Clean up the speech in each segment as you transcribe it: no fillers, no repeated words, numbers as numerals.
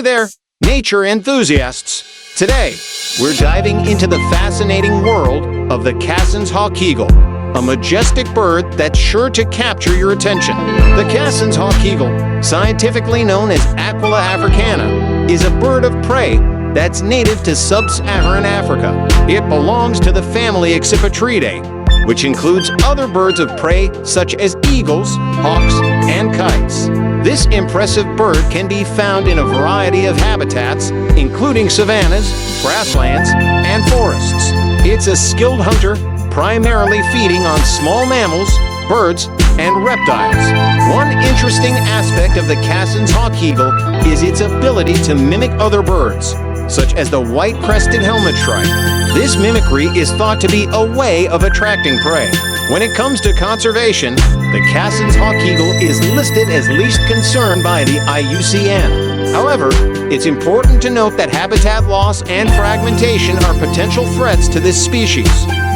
Hey there, nature enthusiasts! Today, we're diving into the fascinating world of the Cassin's hawk eagle, a majestic bird that's sure to capture your attention. The Cassin's hawk eagle, scientifically known as Aquila africana, is a bird of prey that's native to sub-Saharan Africa. It belongs to the family Accipitridae, which includes other birds of prey such as eagles, hawks, and kites. This impressive bird can be found in a variety of habitats, including savannas, grasslands, and forests. It's a skilled hunter, primarily feeding on small mammals, birds, and reptiles. One interesting aspect of the Cassin's hawk eagle is its ability to mimic other birds, such as the white-crested helmet shrike. This mimicry is thought to be a way of attracting prey. When it comes to conservation, the Cassin's hawk eagle is listed as least concern by the IUCN. However, it's important to note that habitat loss and fragmentation are potential threats to this species.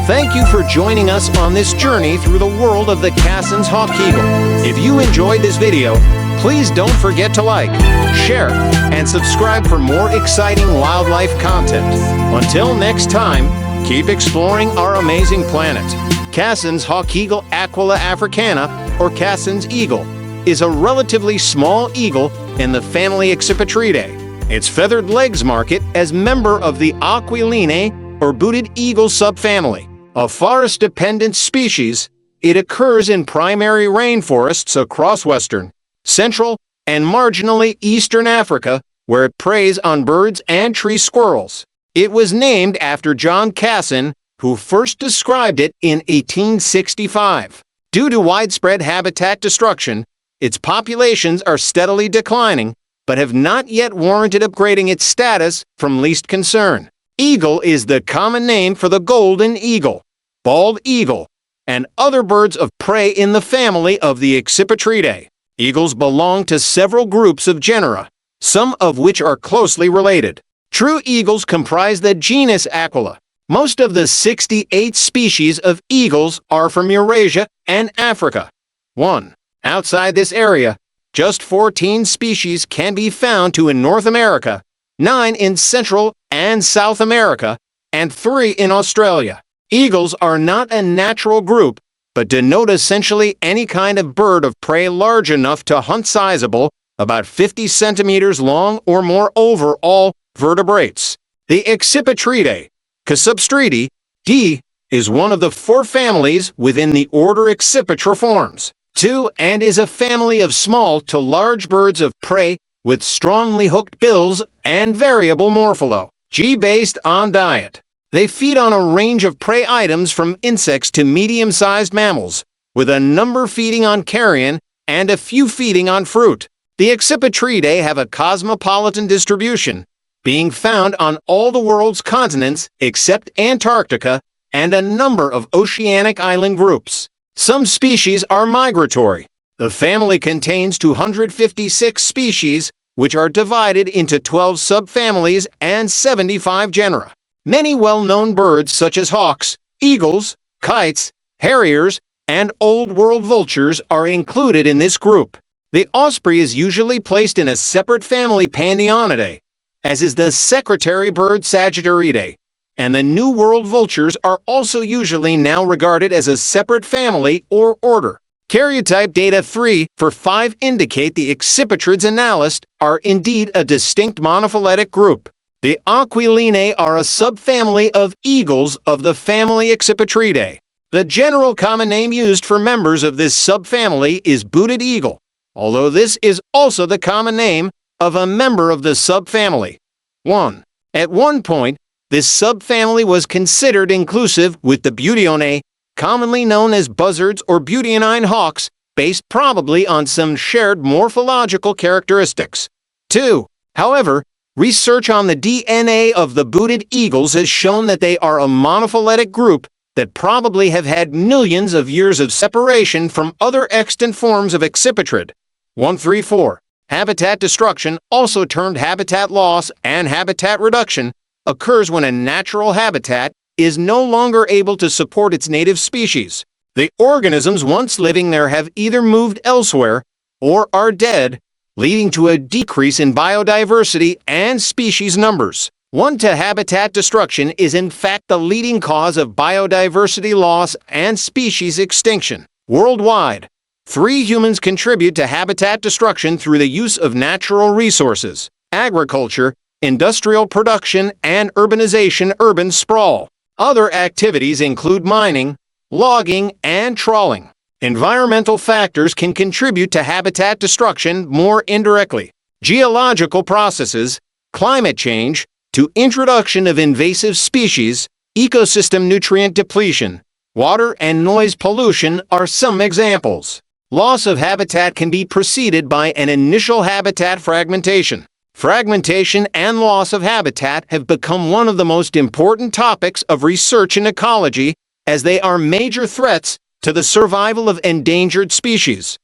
Thank you for joining us on this journey through the world of the Cassin's hawk eagle. If you enjoyed this video, please don't forget to like, share, and subscribe for more exciting wildlife content. Until next time, keep exploring our amazing planet. Cassin's hawk eagle Aquila africana, or Cassin's eagle, is a relatively small eagle in the family Accipitridae. Its feathered legs mark it as member of the Aquilinae, or booted eagle subfamily. A forest-dependent species, it occurs in primary rainforests across western, central, and marginally eastern Africa, where it preys on birds and tree squirrels. It was named after John Cassin, who first described it in 1865. Due to widespread habitat destruction, its populations are steadily declining, but have not yet warranted upgrading its status from least concern. Eagle is the common name for the golden eagle, bald eagle, and other birds of prey in the family of the Accipitridae. Eagles belong to several groups of genera, some of which are closely related. True eagles comprise the genus Aquila. Most of the 68 species of eagles are from Eurasia and Africa. 1. Outside this area, just 14 species can be found in North America, 9 in Central and South America, and 3 in Australia. Eagles are not a natural group, but denote essentially any kind of bird of prey large enough to hunt sizable, about 50 centimeters long or more over all vertebrates. The Accipitridae, Cassubstridae, D, is one of the 4 families within the order Accipitriformes. 2 and is a family of small to large birds of prey with strongly hooked bills and variable morpholo. G, based on diet. They feed on a range of prey items from insects to medium-sized mammals, with a number feeding on carrion and a few feeding on fruit. The Accipitridae have a cosmopolitan distribution, being found on all the world's continents except Antarctica and a number of oceanic island groups. Some species are migratory. The family contains 256 species, which are divided into 12 subfamilies and 75 genera. Many well-known birds such as hawks, eagles, kites, harriers, and Old World vultures are included in this group. The osprey is usually placed in a separate family Pandionidae, as is the secretary bird Sagittariidae, and the New World vultures are also usually now regarded as a separate family or order. Karyotype data 3 for 5 indicate the Accipitrids analyst are indeed a distinct monophyletic group. The Aquilinae are a subfamily of eagles of the family Accipitridae. The general common name used for members of this subfamily is booted eagle, although this is also the common name of a member of the subfamily. 1. At one point, this subfamily was considered inclusive with the Butyonae, commonly known as buzzards or Butyonine hawks, based probably on some shared morphological characteristics. 2. However, research on the DNA of the booted eagles has shown that they are a monophyletic group that probably have had millions of years of separation from other extant forms of Accipitrid. 134. Habitat destruction, also termed habitat loss and habitat reduction, occurs when a natural habitat is no longer able to support its native species. The organisms once living there have either moved elsewhere or are dead, leading to a decrease in biodiversity and species numbers. 1-to-habitat destruction is in fact the leading cause of biodiversity loss and species extinction. Worldwide, 3 humans contribute to habitat destruction through the use of natural resources: agriculture, industrial production, and urbanization, urban sprawl. Other activities include mining, logging, and trawling. Environmental factors can contribute to habitat destruction more indirectly. Geological processes, climate change, to introduction of invasive species, ecosystem nutrient depletion, water and noise pollution are some examples. Loss of habitat can be preceded by an initial habitat fragmentation. Fragmentation and loss of habitat have become one of the most important topics of research in ecology, as they are major threats to the survival of endangered species.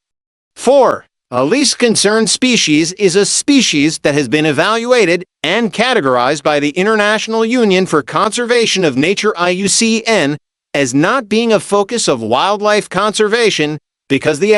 4. A least concerned species is a species that has been evaluated and categorized by the International Union for Conservation of Nature (IUCN) as not being a focus of wildlife conservation because the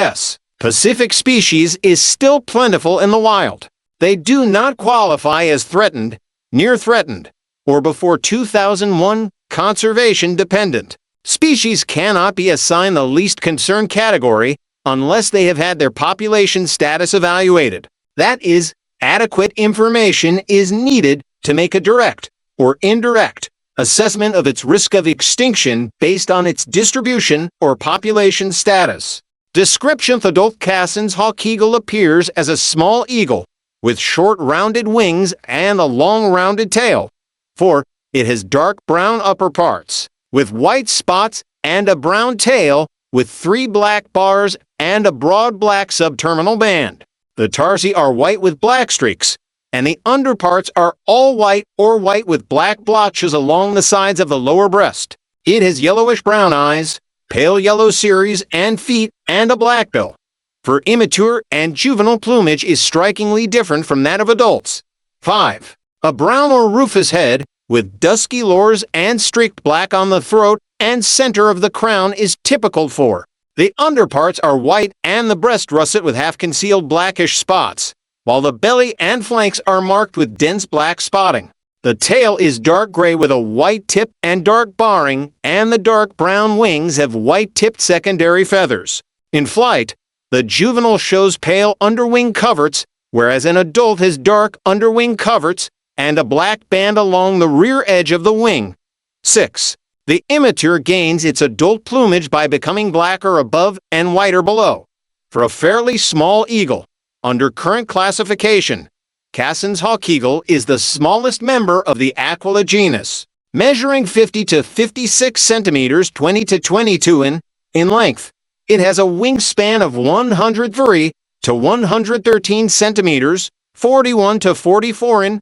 Pacific species is still plentiful in the wild. They do not qualify as threatened, near threatened, or before 2001 conservation dependent. Species cannot be assigned the least concern category unless they have had their population status evaluated. That is, adequate information is needed to make a direct or indirect assessment of its risk of extinction based on its distribution or population status. Description: adult Cassin's hawk eagle appears as a small eagle with short rounded wings and a long rounded tail. 4. It has dark brown upper parts with white spots and a brown tail with 3 black bars and a broad black subterminal band. The tarsi are white with black streaks, and the underparts are all white or white with black blotches along the sides of the lower breast. It has yellowish-brown eyes, pale yellow cirrus and feet, and a black bill. For immature and juvenile plumage is strikingly different from that of adults. 5. A brown or rufous head with dusky lores and streaked black on the throat and center of the crown is typical for. The underparts are white and the breast russet with half-concealed blackish spots, while the belly and flanks are marked with dense black spotting. The tail is dark gray with a white tip and dark barring, and the dark brown wings have white-tipped secondary feathers. In flight, the juvenile shows pale underwing coverts, whereas an adult has dark underwing coverts and a black band along the rear edge of the wing. 6. The immature gains its adult plumage by becoming blacker above and whiter below. For a fairly small eagle, under current classification, Cassin's hawk eagle is the smallest member of the Aquila genus, measuring 50 to 56 centimeters, 20 to 22 in length. It has a wingspan of 103 to 113 centimeters, 41 to 44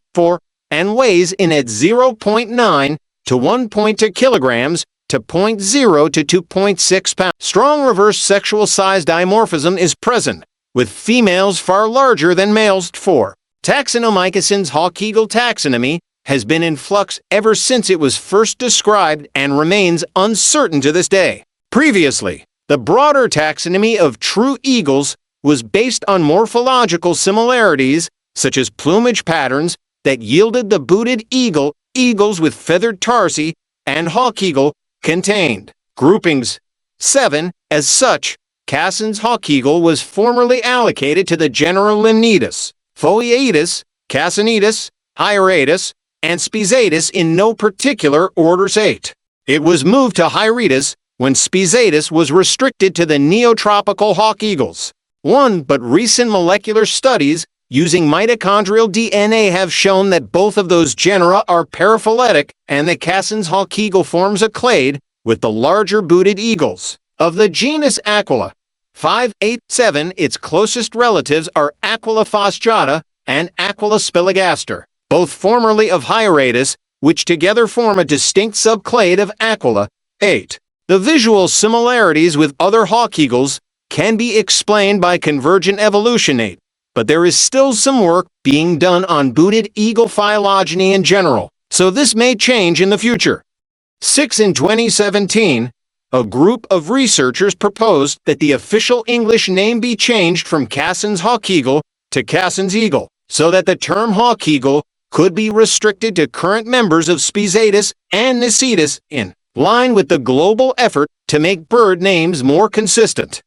and weighs in at 0.9 to 1.2 kilograms to 0.0 to 2.6 pounds. Strong reverse sexual size dimorphism is present, with females far larger than males. 4. Taxonomicassin's hawk eagle taxonomy has been in flux ever since it was first described and remains uncertain to this day. Previously, the broader taxonomy of true eagles was based on morphological similarities, such as plumage patterns, that yielded the booted eagle, eagles with feathered tarsi, and hawk eagle contained groupings. 7. As such, Cassin's hawk eagle was formerly allocated to the genera Limnetus, Foliatus, Cassinitus, Hieratus, and Spizatus in no particular order. 8. It was moved to Hieratus when Spizatus was restricted to the neotropical hawk eagles. 1. But recent molecular studies using mitochondrial DNA have shown that both of those genera are paraphyletic and that Cassin's hawk eagle forms a clade with the larger booted eagles of the genus Aquila. 5, 8, 7. Its closest relatives are Aquila fasciata and Aquila spilagaster, both formerly of Hieratus, which together form a distinct subclade of Aquila. 8. The visual similarities with other hawk eagles can be explained by convergent evolution. 8. But there is still some work being done on booted eagle phylogeny in general, so this may change in the future. 6. In 2017, a group of researchers proposed that the official English name be changed from Cassin's hawk eagle to Cassin's eagle, so that the term hawk eagle could be restricted to current members of Spizatus and Nicetus in line with the global effort to make bird names more consistent.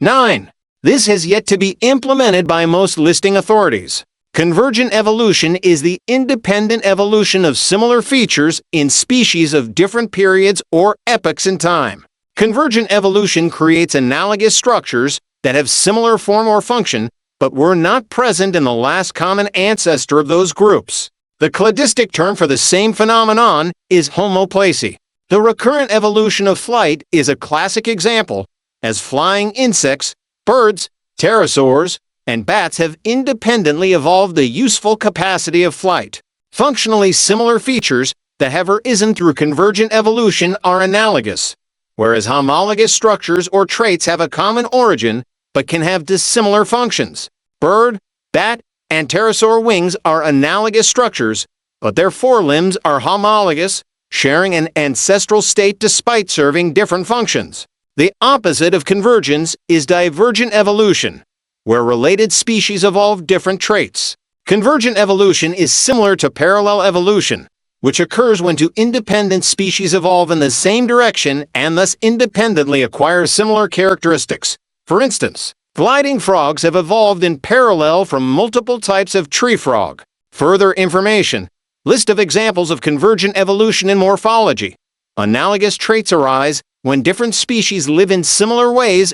9. This has yet to be implemented by most listing authorities. Convergent evolution is the independent evolution of similar features in species of different periods or epochs in time. Convergent evolution creates analogous structures that have similar form or function, but were not present in the last common ancestor of those groups. The cladistic term for the same phenomenon is homoplasy. The recurrent evolution of flight is a classic example, as flying insects, birds, pterosaurs, and bats have independently evolved the useful capacity of flight. Functionally similar features that have arisen through convergent evolution are analogous, whereas homologous structures or traits have a common origin but can have dissimilar functions. Bird, bat, and pterosaur wings are analogous structures, but their forelimbs are homologous, sharing an ancestral state despite serving different functions. The opposite of convergence is divergent evolution, where related species evolve different traits. Convergent evolution is similar to parallel evolution, which occurs when two independent species evolve in the same direction and thus independently acquire similar characteristics. For instance, gliding frogs have evolved in parallel from multiple types of tree frog. Further information: list of examples of convergent evolution in morphology. Analogous traits arise when different species live in similar ways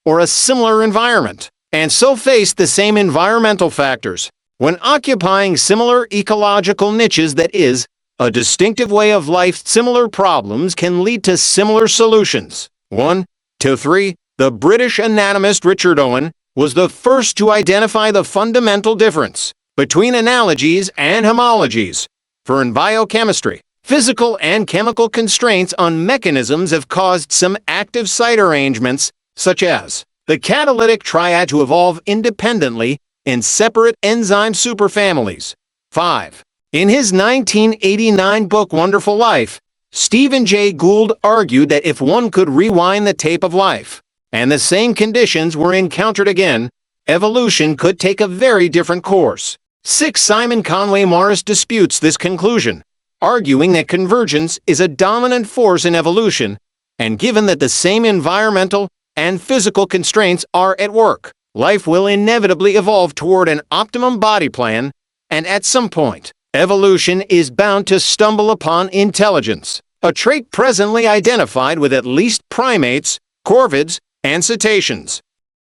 or a similar environment, and so face the same environmental factors. When occupying similar ecological niches, that is, a distinctive way of life, similar problems can lead to similar solutions. 1, 2, 3. The British anatomist Richard Owen was the first to identify the fundamental difference between analogies and homologies. For in biochemistry, physical and chemical constraints on mechanisms have caused some active site arrangements, such as the catalytic triad, to evolve independently in separate enzyme superfamilies. 5. In his 1989 book Wonderful Life, Stephen Jay Gould argued that if one could rewind the tape of life, and the same conditions were encountered again, evolution could take a very different course. 6. Simon Conway Morris disputes this conclusion, arguing that convergence is a dominant force in evolution, and given that the same environmental and physical constraints are at work, life will inevitably evolve toward an optimum body plan, and at some point, evolution is bound to stumble upon intelligence, a trait presently identified with at least primates, corvids, and cetaceans.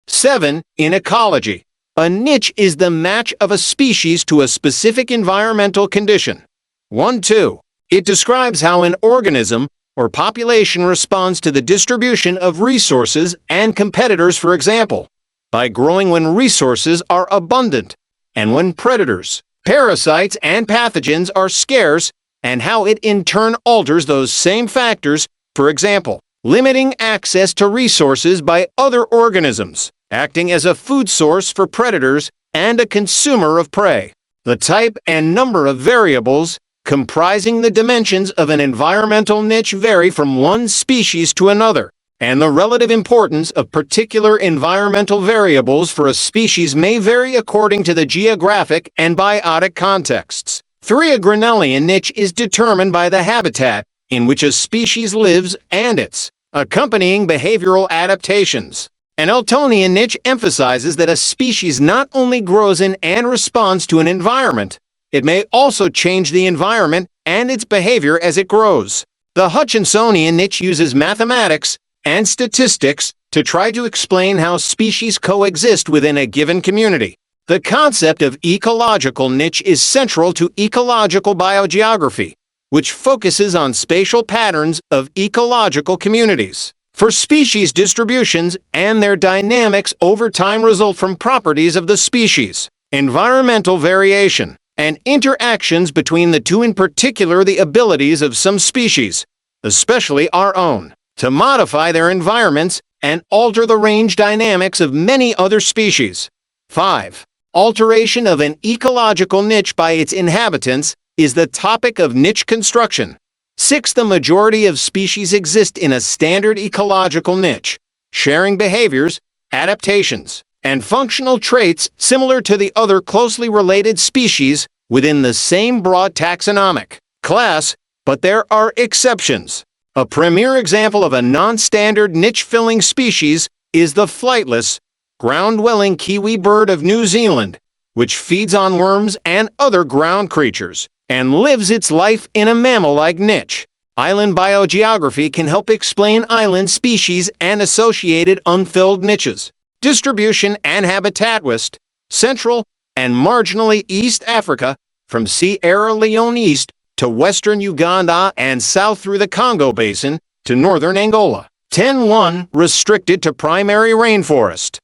7. In ecology, a niche is the match of a species to a specific environmental condition. 1, 2. It describes how an organism or population responds to the distribution of resources and competitors, for example, by growing when resources are abundant and when predators, parasites, and pathogens are scarce, and how it in turn alters those same factors, for example, limiting access to resources by other organisms, acting as a food source for predators and a consumer of prey. The type and number of variables comprising the dimensions of an environmental niche vary from one species to another, and the relative importance of particular environmental variables for a species may vary according to the geographic and biotic contexts. 3. A Grinnellian niche is determined by the habitat in which a species lives and its accompanying behavioral adaptations. An Eltonian niche emphasizes that a species not only grows in and responds to an environment, it may also change the environment and its behavior as it grows. The Hutchinsonian niche uses mathematics and statistics to try to explain how species coexist within a given community. The concept of ecological niche is central to ecological biogeography, which focuses on spatial patterns of ecological communities. For species, distributions and their dynamics over time result from properties of the species, environmental variation, and interactions between the two, in particular the abilities of some species, especially our own, to modify their environments and alter the range dynamics of many other species. 5. Alteration of an ecological niche by its inhabitants is the topic of niche construction. 6. The majority of species exist in a standard ecological niche, sharing behaviors, adaptations, and functional traits similar to the other closely related species within the same broad taxonomic class, but there are exceptions. A premier example of a non-standard niche-filling species is the flightless, ground-dwelling kiwi bird of New Zealand, which feeds on worms and other ground creatures, and lives its life in a mammal-like niche. Island biogeography can help explain island species and associated unfilled niches. Distribution and habitat West, Central, and marginally East Africa, from Sierra Leone east to western Uganda and south through the Congo Basin to northern Angola. 10.1 Restricted to primary rainforest.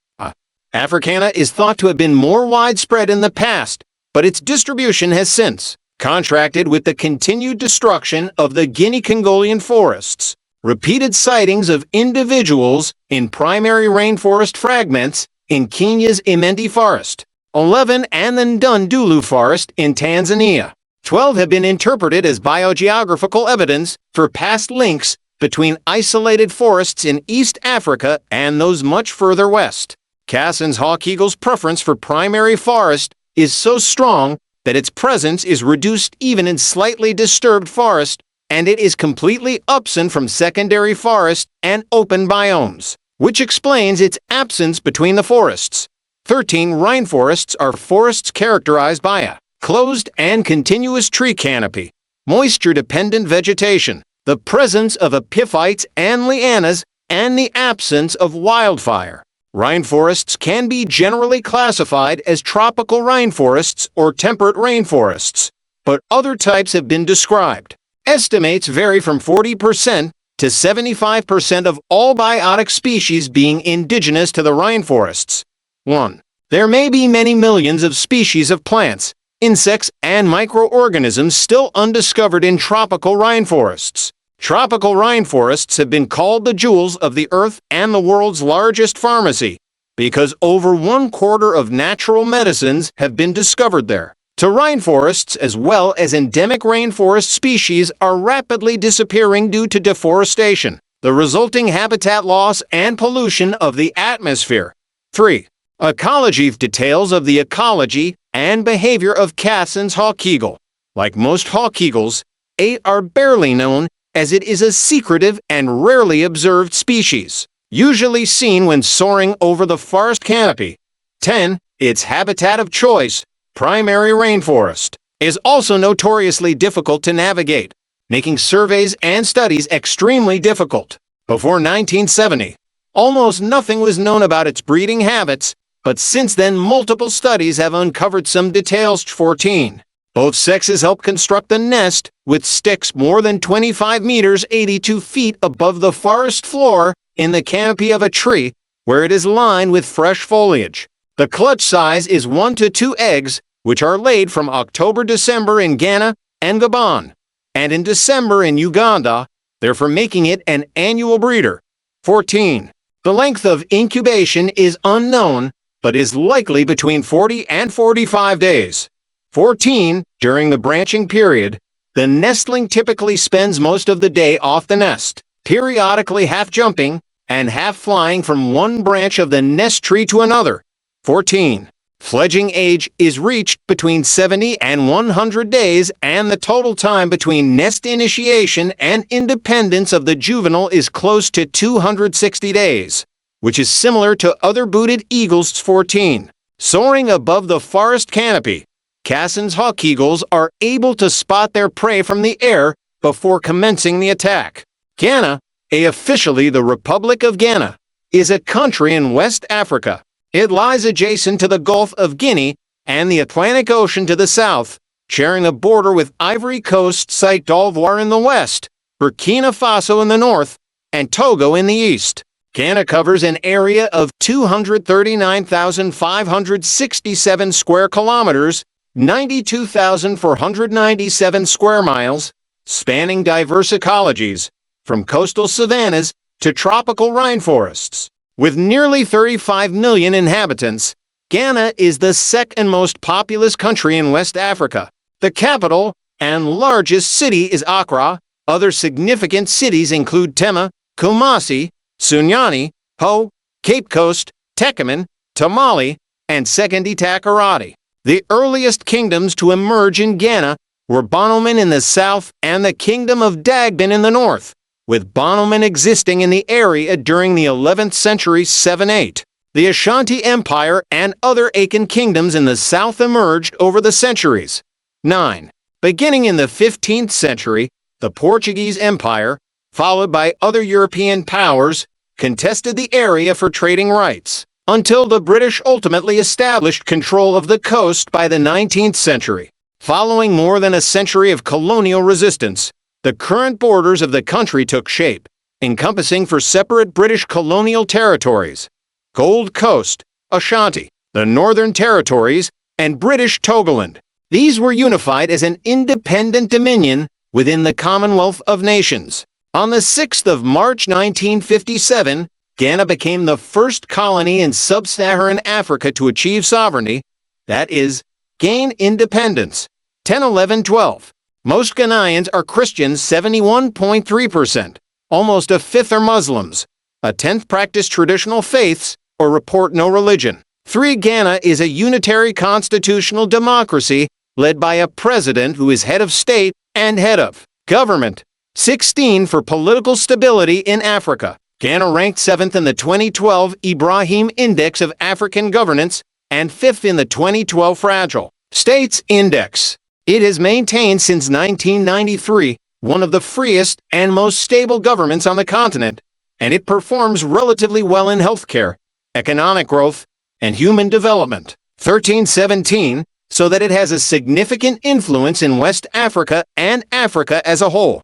Africana is thought to have been more widespread in the past, but its distribution has since contracted with the continued destruction of the Guinea-Congolian forests. Repeated sightings of individuals in primary rainforest fragments in Kenya's Imende Forest, 11 and the Ndundulu Forest in Tanzania. 12 have been interpreted as biogeographical evidence for past links between isolated forests in East Africa and those much further west. Cassin's hawk eagle's preference for primary forest is so strong that its presence is reduced even in slightly disturbed forest, and it is completely absent from secondary forest and open biomes, which explains its absence between the forests. 13 Rainforests are forests characterized by a closed and continuous tree canopy, moisture-dependent vegetation, the presence of epiphytes and lianas, and the absence of wildfire. Rainforests can be generally classified as tropical rainforests or temperate rainforests, but other types have been described. Estimates vary from 40% to 75% of all biotic species being indigenous to the rainforests. 1. There may be many millions of species of plants, insects, and microorganisms still undiscovered in tropical rainforests. Tropical rainforests have been called the jewels of the earth and the world's largest pharmacy because over 1/4 of natural medicines have been discovered there. To rainforests as well as endemic rainforest species are rapidly disappearing due to deforestation, the resulting habitat loss and pollution of the atmosphere. 3. Ecology details of the ecology and behavior of Cassin's hawk eagle. Like most hawk eagles, 8 are barely known as it is a secretive and rarely observed species, usually seen when soaring over the forest canopy. 10. Its habitat of choice, primary rainforest, is also notoriously difficult to navigate, making surveys and studies extremely difficult. Before 1970, almost nothing was known about its breeding habits, but since then multiple studies have uncovered some details. 14. Both sexes help construct the nest with sticks more than 25 meters 82 feet above the forest floor in the canopy of a tree where it is lined with fresh foliage. The clutch size is 1 to 2 eggs, which are laid from October-December in Ghana and Gabon, and in December in Uganda, therefore making it an annual breeder. 14. The length of incubation is unknown, but is likely between 40 and 45 days. 14. During the branching period, the nestling typically spends most of the day off the nest, periodically half jumping and half flying from one branch of the nest tree to another. 14. Fledging age is reached between 70 and 100 days, and the total time between nest initiation and independence of the juvenile is close to 260 days, which is similar to other booted eagles. 14. Soaring above the forest canopy, Cassin's hawk eagles are able to spot their prey from the air before commencing the attack. Ghana, officially the Republic of Ghana, is a country in West Africa. It lies adjacent to the Gulf of Guinea and the Atlantic Ocean to the south, sharing a border with Ivory Coast, Côte d'Ivoire in the west, Burkina Faso in the north, and Togo in the east. Ghana covers an area of 239,567 square kilometers, 92,497 square miles, spanning diverse ecologies, from coastal savannas to tropical rainforests. With nearly 35 million inhabitants, Ghana is the second most populous country in West Africa. The capital and largest city is Accra. Other significant cities include Tema, Kumasi, Sunyani, Ho, Cape Coast, Techiman, Tamale, and Sekendi Takarati. The earliest kingdoms to emerge in Ghana were Bonoman in the south and the Kingdom of Dagbin in the north, with Bonoman existing in the area during the 11th century 7-8. The Ashanti Empire and other Akan kingdoms in the south emerged over the centuries. 9. Beginning in the 15th century, the Portuguese Empire, followed by other European powers, contested the area for trading rights, until the British ultimately established control of the coast by the 19th century. Following more than a century of colonial resistance, the current borders of the country took shape, encompassing four separate British colonial territories: Gold Coast, Ashanti, the Northern Territories, and British Togoland. These were unified as an independent dominion within the Commonwealth of Nations. On the 6th of March 1957, Ghana became the first colony in sub-Saharan Africa to achieve sovereignty, that is, gain independence. 10-11-12. Most Ghanaians are Christians, 71.3%. Almost a fifth are Muslims. A tenth practice traditional faiths or report no religion. 3. Ghana is a unitary constitutional democracy led by a president who is head of state and head of government. 16. For political stability in Africa, Ghana ranked 7th in the 2012 Ibrahim Index of African Governance and 5th in the 2012 Fragile States Index. It has maintained since 1993 one of the freest and most stable governments on the continent, and it performs relatively well in healthcare, economic growth, and human development. 13-17, so that it has a significant influence in West Africa and Africa as a whole.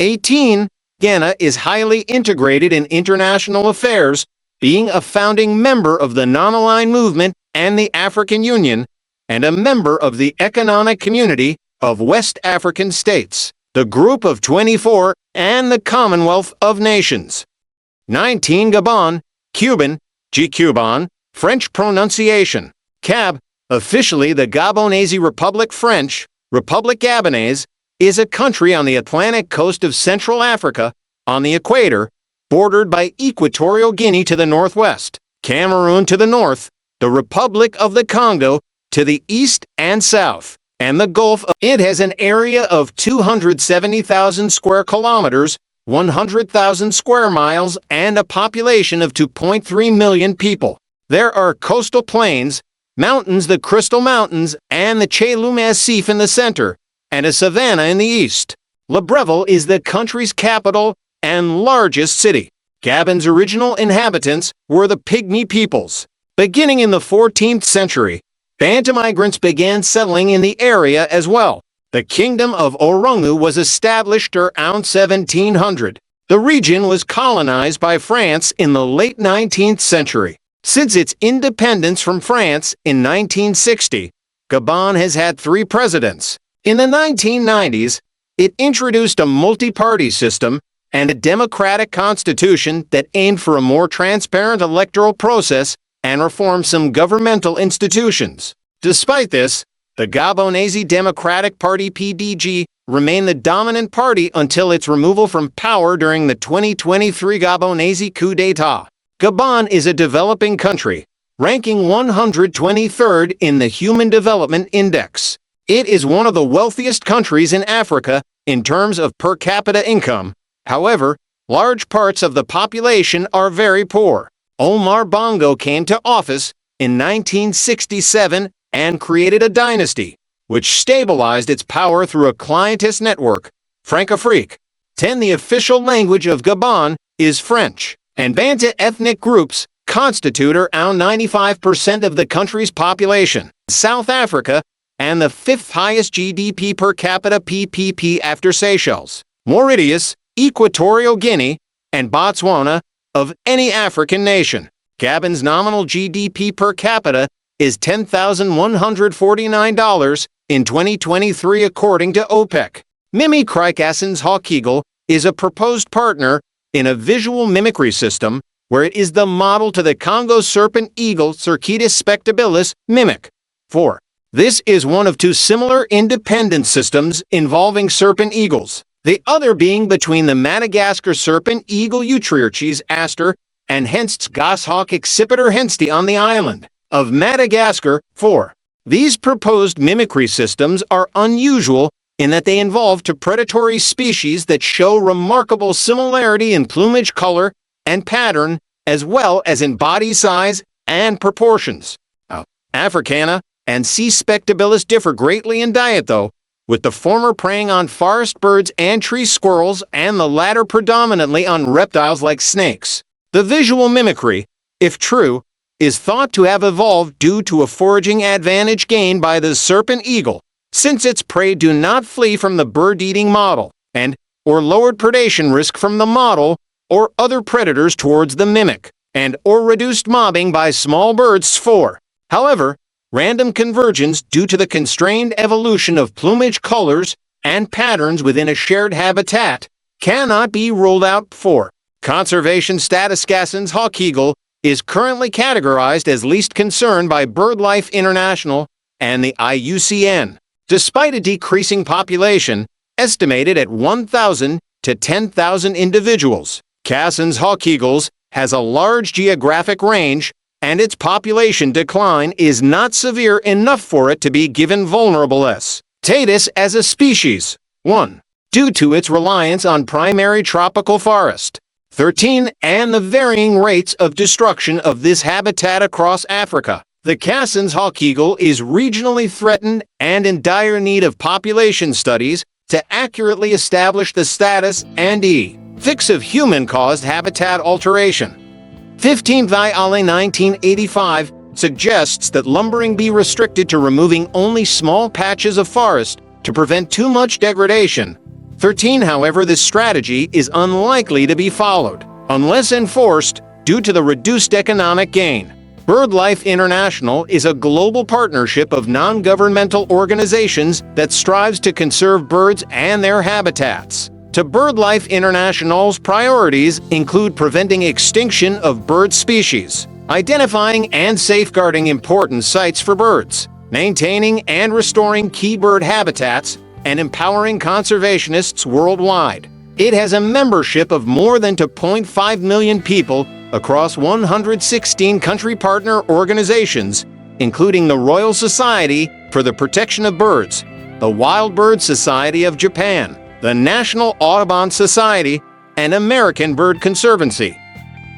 18. Ghana is highly integrated in international affairs, being a founding member of the Non-Aligned Movement and the African Union, and a member of the Economic Community of West African States, the Group of 24, and the Commonwealth of Nations. 19. Gabon, Cuban, G-Cuban, French pronunciation, Cab, officially the Gabonese Republic French, Republique Gabonaise, is a country on the Atlantic coast of Central Africa, on the equator, bordered by Equatorial Guinea to the northwest, Cameroon to the north, the Republic of the Congo to the east and south, and the Gulf. It has an area of 270,000 square kilometers, 100,000 square miles, and a population of 2.3 million people. There are coastal plains, mountains, the Crystal Mountains, and the Chelou Massif in the center, and a savanna in the east. Libreville is the country's capital and largest city. Gabon's original inhabitants were the Pygmy peoples. Beginning in the 14th century, Bantu migrants began settling in the area as well. The Kingdom of Orungu was established around 1700. The region was colonized by France in the late 19th century. Since its independence from France in 1960, Gabon has had 3 presidents. In the 1990s, it introduced a multi-party system and a democratic constitution that aimed for a more transparent electoral process and reformed some governmental institutions. Despite this, the Gabonese Democratic Party (PDG) remained the dominant party until its removal from power during the 2023 Gabonese coup d'etat. Gabon is a developing country, ranking 123rd in the Human Development Index. It is one of the wealthiest countries in Africa in terms of per capita income. However, large parts of the population are very poor. Omar Bongo came to office in 1967 and created a dynasty, which stabilized its power through a clientist network, Francofrique. 10. The official language of Gabon is French, and Bantu ethnic groups constitute around 95% of the country's population. South Africa, and the 5th highest GDP per capita PPP after Seychelles, Mauritius, Equatorial Guinea, and Botswana, of any African nation. Gabon's nominal GDP per capita is $10,149 in 2023 according to OPEC. Mimi Cassin's Hawk Eagle is a proposed partner in a visual mimicry system where it is the model to the Congo serpent eagle Cercidas spectabilis mimic. 4. This is one of 2 similar independent systems involving serpent eagles, the other being between the Madagascar serpent eagle Eutriarches aster and hence goshawk accipiter hensti on the island of Madagascar. 4. These proposed mimicry systems are unusual in that they involve two predatory species that show remarkable similarity in plumage color and pattern, as well as in body size and proportions. Africana and C. spectabilis differ greatly in diet, though, with the former preying on forest birds and tree squirrels and the latter predominantly on reptiles like snakes. The visual mimicry, if true, is thought to have evolved due to a foraging advantage gained by the serpent eagle, since its prey do not flee from the bird-eating model, or lowered predation risk from the model or other predators towards the mimic, or reduced mobbing by small birds. 4. However, random convergence due to the constrained evolution of plumage colors and patterns within a shared habitat cannot be ruled out. 4. Conservation status. Cassin's hawk eagle is currently categorized as least concern by BirdLife International and the IUCN. Despite a decreasing population, estimated at 1,000 to 10,000 individuals, Cassin's hawk eagles has a large geographic range, and its population decline is not severe enough for it to be given vulnerable status as a species. 1. Due to its reliance on primary tropical forest. 13. And the varying rates of destruction of this habitat across Africa. The Cassin's hawk eagle is regionally threatened and in dire need of population studies to accurately establish the status and effects of human-caused habitat alteration. 15. The ILA 1985 suggests that lumbering be restricted to removing only small patches of forest to prevent too much degradation. 13. However, this strategy is unlikely to be followed, unless enforced, due to the reduced economic gain. BirdLife International is a global partnership of non-governmental organizations that strives to conserve birds and their habitats. To BirdLife International's priorities include preventing extinction of bird species, identifying and safeguarding important sites for birds, maintaining and restoring key bird habitats, and empowering conservationists worldwide. It has a membership of more than 2.5 million people across 116 country partner organizations, including the Royal Society for the Protection of Birds, the Wild Bird Society of Japan, the National Audubon Society, and American Bird Conservancy.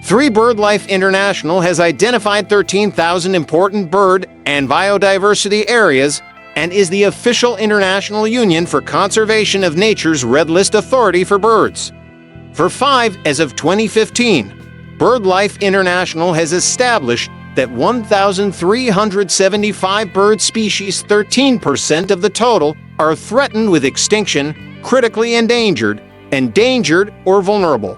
3. BirdLife International has identified 13,000 important bird and biodiversity areas and is the official international union for conservation of nature's Red List authority for birds. For 5, as of 2015, BirdLife International has established that 1,375 bird species, 13% of the total, are threatened with extinction, critically endangered, or vulnerable.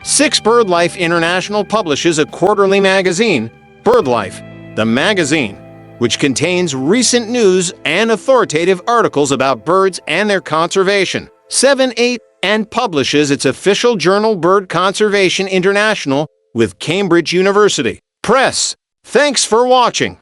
6. BirdLife International publishes a quarterly magazine, BirdLife, the magazine, which contains recent news and authoritative articles about birds and their conservation. 7. 8. And publishes its official journal Bird Conservation International with Cambridge University Press. Thanks for watching.